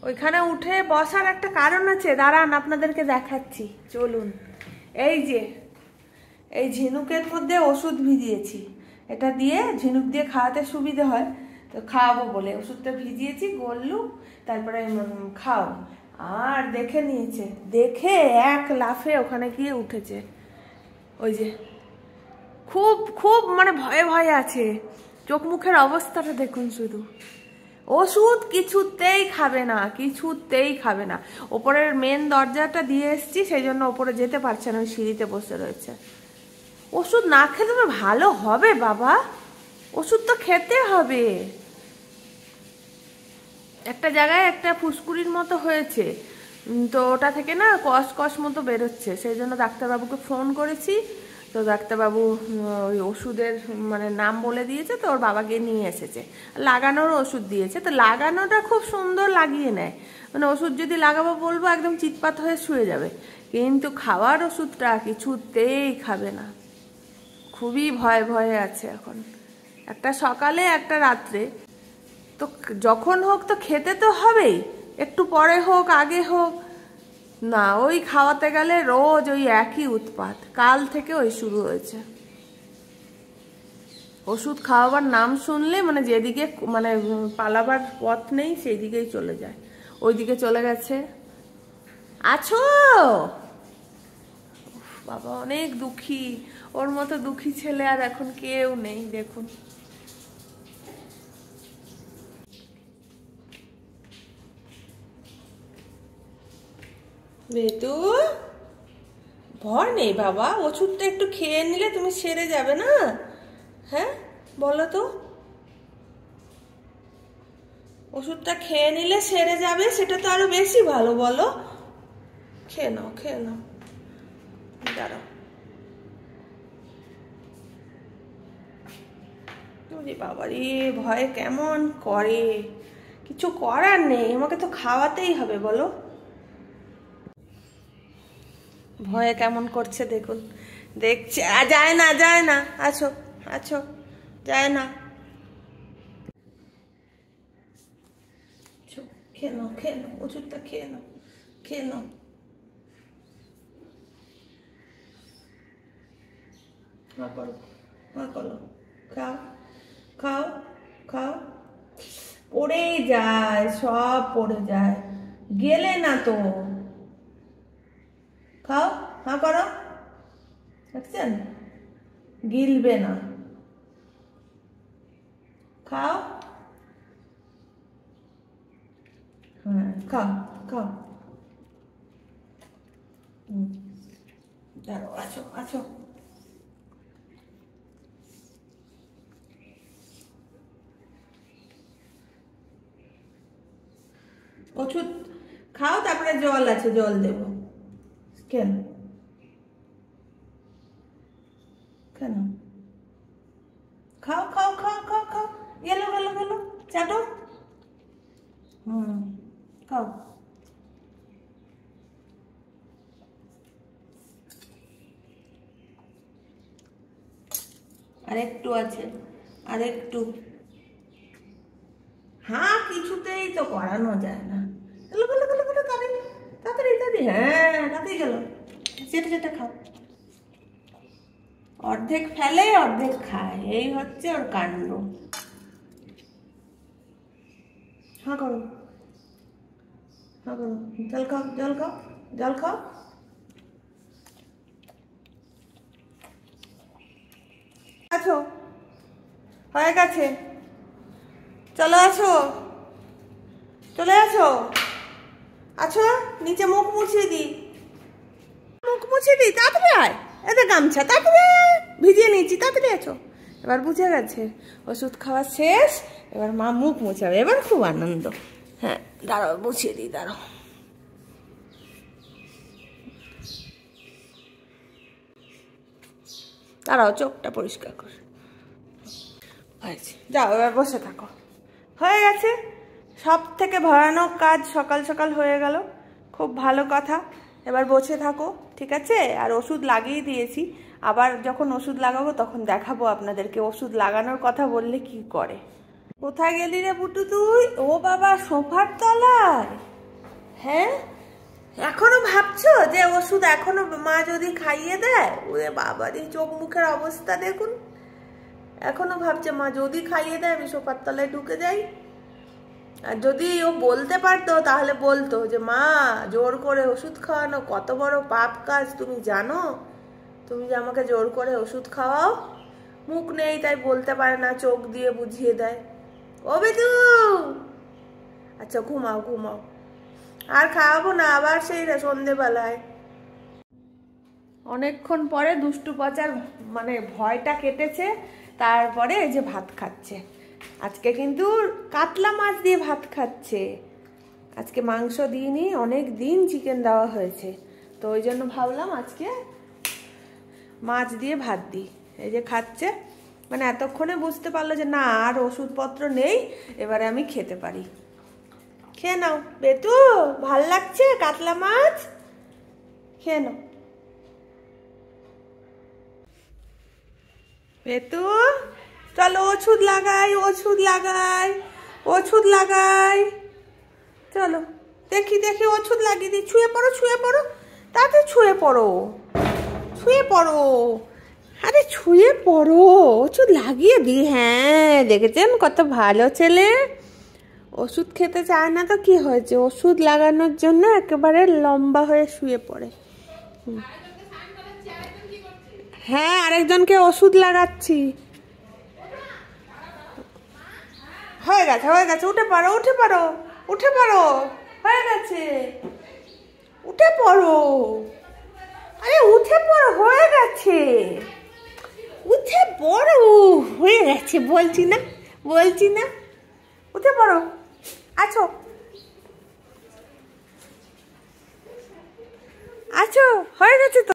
ওইখানে উঠে বসার একটা কারণ আছে, দাঁড়ান আপনাদেরকে দেখাচ্ছি, চলুন। এই যে এই ঝিনুকের মধ্যে ওষুধ ভিজিয়েছি, এটা দিয়ে ঝিনুক দিয়ে খাওয়াতে সুবিধে হয়, তো খাওয়াবো বলে ওষুধটা ভিজিয়েছি, গললু, তারপরে খাও। আর দেখে নিয়েছে, দেখে এক লাফে ওখানে গিয়ে উঠেছে। ওই যে খুব খুব মানে ভয়ে ভয়ে আছে, চোখ মুখের অবস্থাটা দেখুন শুধু। ওষুধ কিছুতেই খাবে না, কিছুতেই খাবে না। ওপরের মেন দরজাটা দিয়ে এসছি, সেই জন্য ওপরে যেতে পারছে না, ওই সিঁড়িতে বসে রয়েছে। ওষুধ না খেলে তোমার ভালো হবে বাবা, ওষুধ তো খেতে হবে। একটা জায়গায় একটা ফুসকুড়ির মতো হয়েছে, তো ওটা থেকে না কষ কষ মতো বেরোচ্ছে, সেই জন্য ডাক্তারবাবুকে ফোন করেছি। তো ডাক্তারবাবু ওই ওষুধের মানে নাম বলে দিয়েছে, তো ওর বাবাকে নিয়ে এসেছে, লাগানোর ওষুধ দিয়েছে। তো লাগানোটা খুব সুন্দর লাগিয়ে নেয়, মানে ওষুধ যদি লাগাবো বলবো একদম চিৎপাত হয়ে শুয়ে যাবে, কিন্তু খাওয়ার ওষুধটা কিছুতেই খাবে না, খুবই ভয়ে ভয়ে আছে এখন। একটা সকালে একটা রাত্রে, তো যখন হোক তো খেতে তো হবেই, একটু পরে হোক আগে হোক না, ওই খাওয়াতে গেলে রোজ ওই একই উৎপাত, কাল থেকে ওই শুরু হয়েছে। ওষুধ খাওয়াবার নাম শুনলে মানে যেদিকে মানে পালাবার পথ নেই সেই দিকেই চলে যায়, ওইদিকে চলে গেছে। আছো বাবা, অনেক দুঃখী, ওর মতো দুঃখী ছেলে আর এখন কেউ নেই। দেখুন বেতু, ভয় নেই বাবা, ওষুধটা একটু খেয়ে নিলে তুমি সেরে যাবে না? হ্যাঁ বলো তো, ওষুধটা খেয়ে নিলে সেরে যাবে, সেটা তো আরো বেশি ভালো, বলো। খেয়ে নাও, খেয়ে নাও, দাঁড়াও। বাবারে ভয় কেমন করে, কিছু করার নেই, আমাকে তো খাওয়াতেই হবে, বলো। ভয়ে কেমন করছে দেখুন, দেখছে। যায় না, যায় না, আছো আছো, যায় না। খেয়ে নাও, খেয়ে নাও, ওষুধটা খেয়ে নাও, খেয়ে নাও। করো, করো, খাও খাও খাও। পড়েই যায়, সব পড়ে যায়, গেলে না তো। খাও, হ্যাঁ করো, দেখছেন গিলবে না, খাও। হ্যাঁ খাও খাও। দাঁড়াও, আছো আছো। ওষুধ খাও, তারপরে জল আছে, জল দেবো। কেন কেন? খাও খাও খাও খাও খাও, গেলো গেলো গেলো, চাটো। খাও। আরেকটু আছে, আরেকটু। হ্যাঁ কিছুতেই তো করানো যায় না। গেলো গেলো গেলো গেলো, তাড়াতাড়ি তাড়াতাড়ি তাড়াতাড়ি, হ্যাঁ তাড়াতাড়ি গেল। যেটা যেটা খাও, অর্ধেক ফেলে অর্ধেক খায়, এই হচ্ছে ওর কাণ্ড। হ্যাঁ করো, হ্যাঁ করো, জল খাও জল খাও জল খাও। আছো, হয়ে গেছে, চলো আসো, চলে আসো। আছো, নিচে মুখ মুছিয়ে দিই, মুখ মুছিয়ে দিই, তাড়াতাড়ি আয়। এতে গামছা, তাড়াতাড়ি ভিজিয়ে নিয়েছি, তাড়াতাড়ি আছো। এবার বুঝে গেছে ওষুধ খাওয়া শেষ, এবার মা মুখ মুছাবে, এবার খুব আনন্দ। হ্যাঁ দাঁড়াও, মুছিয়ে দিই, দাঁড়াও। দাঁড়াও, চোখটা পরিষ্কার কর। হয়েছে, যাও এবার বসে থাকো, হয়ে গেছে। সব থেকে ভয়ানক কাজ সকাল সকাল হয়ে গেল, খুব ভালো কথা। এবার বসে থাকো, ঠিক আছে? আর ওষুধ লাগিয়ে দিয়েছি, আবার যখন ওষুধ লাগাবো তখন দেখাবো আপনাদেরকে ওষুধ লাগানোর কথা বললে কি করে। কোথায় গেলি রে পুটু তুই? ও বাবা, সোফার তলায়? হ্যাঁ, এখনো ভাবছো যে ওষুধ এখনো মা যদি খাইয়ে দেয়? ওরে বাবারে, চোখ মুখের অবস্থা দেখুন। এখনো ভাবছে মা যদি খাইয়ে দেয় আমি সোফার তলায় ঢুকে যাই। আর যদি ও বলতে পারতো তাহলে বলতো যে মা, জোর করে ওষুধ খাওয়ানো কত বড় পাপ কাজ তুমি জানো? তুমি যে আমাকে জোর করে ওষুধ খাওয়াও। মুখ নেই তাই বলতে পারে না, চোখ দিয়ে বুঝিয়ে দেয়। ও বেদু, আচ্ছা ঘুমাও ঘুমাও, আর খাওয়াবো না, আবার সেই সন্ধেবেলায়। অনেকক্ষণ পরে দুষ্টু পচার মানে ভয়টা কেটেছে, তারপরে এই যে ভাত খাচ্ছে। আজকে কিন্তু কাতলা মাছ দিয়ে ভাত খাচ্ছে। আজকে মাংস দিইনি, অনেক দিন চিকেন দেওয়া হয়েছে, তো ওই জন্য ভাবলাম আজকে মাছ দিয়ে ভাত দিই। এই যে খাচ্ছে, মানে এতক্ষণে বুঝতে পারলো যে না আর ওষুধপত্র নেই, এবারে আমি খেতে পারি। খেয়ে নাও বেতু, ভাল লাগছে কাতলা মাছ, খেয়ে নাও। বেতু চলো ওষুধ লাগাই, ওষুধ লাগাই, ওষুধ লাগাই, চলো দেখি দেখি ওষুধ লাগিয়ে দিই। ছুঁয়ে পড়ো, ছুঁয়ে পড়ো, তাতে ছুঁয়ে পড়ো, ছুঁয়ে পড়ো, আরে ছুঁয়ে পড়ো, ওষুধ লাগিয়ে দিই। হ্যাঁ দেখেছেন কত ভালো ছেলে, ওষুধ খেতে চায় না তো কি হয়েছে, ওষুধ লাগানোর জন্য একেবারে লম্বা হয়ে শুয়ে পড়ে। হ্যাঁ আরেকজনকে ওষুধ লাগাচ্ছি। হয়ে গেছে হয়ে গেছে, উঠে পড়ো উঠে পড়ো, উঠে পড়ো, হয়ে গেছে, উঠে পড়ো, আরে উঠে পড়ো, হয়ে গেছে, উঠে পড়ো, হয়ে গেছে, বলছি না বলছি না, উঠে পড়ো, আছো আছো, হয়ে গেছে তো।